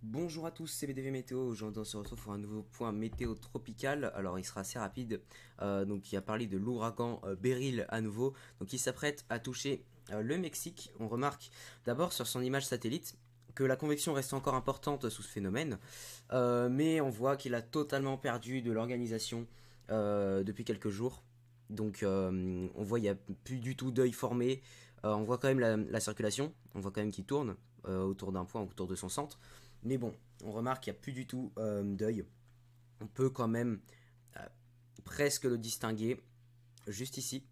Bonjour à tous, c'est BDV Météo. Aujourd'hui, on se retrouve pour un nouveau point météo tropical. Alors, il sera assez rapide. Donc, il a parlé de l'ouragan Beryl à nouveau. Donc, il s'apprête à toucher le Mexique. On remarque d'abord sur son image satellite que la convection reste encore importante sous ce phénomène. Mais on voit qu'il a totalement perdu de l'organisation depuis quelques jours. Donc, on voit qu'il n'y a plus du tout d'œil formé. On voit quand même la circulation. On voit quand même qu'il tourne autour d'un point, autour de son centre. Mais bon, on remarque qu'il n'y a plus du tout d'œil. On peut quand même euh, presque le distinguer juste ici.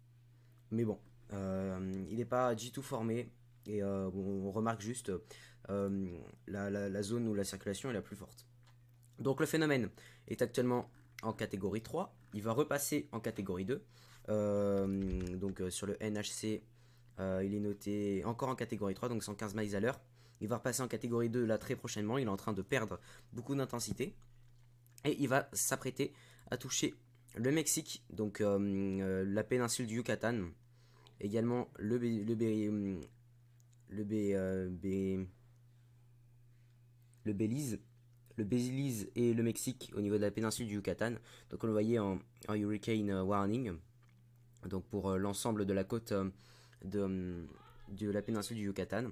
Mais bon, il n'est pas du tout formé. Et bon, on remarque juste la zone où la circulation est la plus forte. Donc le phénomène est actuellement en catégorie 3. Il va repasser en catégorie 2. Sur le NHC, il est noté encore en catégorie 3, donc 115 miles à l'heure. Il va repasser en catégorie 2 là très prochainement. Il est en train de perdre beaucoup d'intensité. Et il va s'apprêter à toucher le Mexique, donc la péninsule du Yucatan. Également le Belize. Le Belize et le Mexique au niveau de la péninsule du Yucatan. Donc on le voyait en Hurricane Warning. Donc pour l'ensemble de la côte de la péninsule du Yucatan.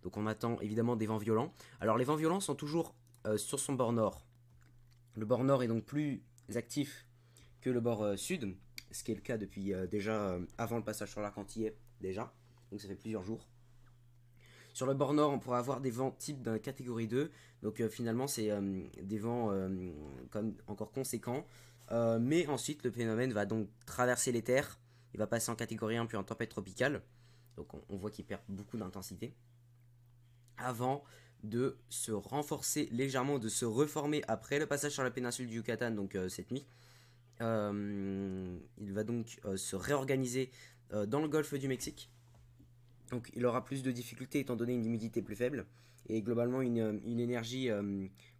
Donc on attend évidemment des vents violents. Alors les vents violents sont toujours sur son bord nord. Le bord nord est donc plus actif que le bord sud, ce qui est le cas depuis déjà avant le passage sur l'arc antillais déjà. Donc ça fait plusieurs jours. Sur le bord nord, on pourra avoir des vents type d'un catégorie 2. Donc finalement, c'est des vents comme encore conséquents. Mais ensuite, le phénomène va donc traverser les terres. Il va passer en catégorie 1 puis en tempête tropicale. Donc on voit qu'il perd beaucoup d'intensité. Avant de se renforcer légèrement, de se reformer après le passage sur la péninsule du Yucatan, donc cette nuit. Il va donc se réorganiser dans le golfe du Mexique. Donc il aura plus de difficultés étant donné une humidité plus faible et globalement une énergie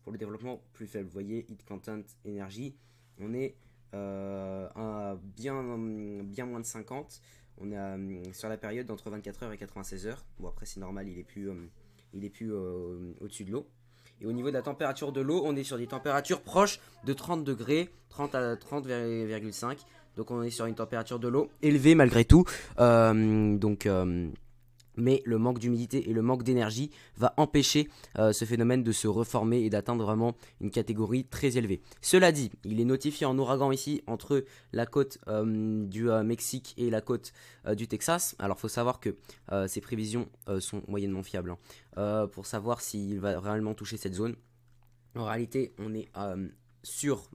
pour le développement plus faible. Vous voyez, Heat Content Energy, on est à bien moins de 50. On est sur la période entre 24 heures et 96 heures. Bon après c'est normal, il est plus au-dessus de l'eau. Et au niveau de la température de l'eau, on est sur des températures proches de 30 degrés, 30 à 30,5. Donc on est sur une température de l'eau élevée malgré tout. Mais le manque d'humidité et le manque d'énergie va empêcher ce phénomène de se reformer et d'atteindre vraiment une catégorie très élevée. Cela dit, il est notifié en ouragan ici entre la côte du Mexique et la côte du Texas. Alors il faut savoir que ces prévisions sont moyennement fiables pour savoir s'il va réellement toucher cette zone. En réalité, on est sûr,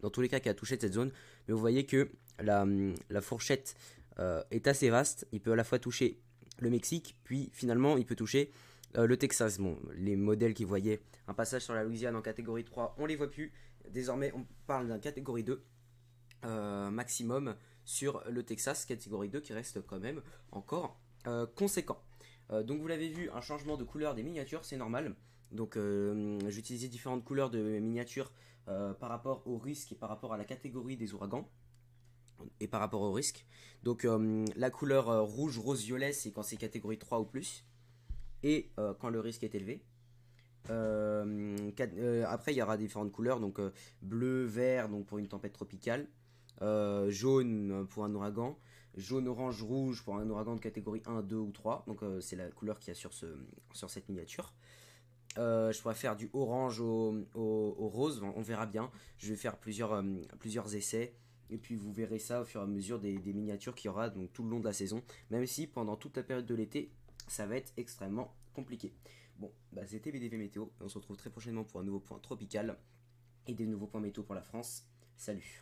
dans tous les cas, qu'il a touché cette zone. Mais vous voyez que la fourchette est assez vaste. Il peut à la fois toucher le Mexique, puis finalement il peut toucher le Texas. Bon, les modèles qui voyaient un passage sur la Louisiane en catégorie 3, on les voit plus. Désormais, on parle d'un catégorie 2 maximum sur le Texas, catégorie 2 qui reste quand même encore conséquent. Donc vous l'avez vu, un changement de couleur des miniatures, c'est normal. Donc j'ai utilisé différentes couleurs de miniatures par rapport au risque et par rapport à la catégorie des ouragans et par rapport au risque. Donc la couleur rouge, rose, violet, c'est quand c'est catégorie 3 ou plus. Et quand le risque est élevé. Après, il y aura différentes couleurs. Donc bleu, vert donc pour une tempête tropicale. Jaune pour un ouragan. Jaune, orange, rouge pour un ouragan de catégorie 1, 2 ou 3. Donc c'est la couleur qu'il y a sur cette miniature. Je pourrais faire du orange au rose, on verra bien. Je vais faire plusieurs essais. Et puis vous verrez ça au fur et à mesure des miniatures qu'il y aura donc, tout le long de la saison. Même si pendant toute la période de l'été, ça va être extrêmement compliqué. Bon, bah, c'était BDV Météo. On se retrouve très prochainement pour un nouveau point tropical et des nouveaux points météo pour la France. Salut!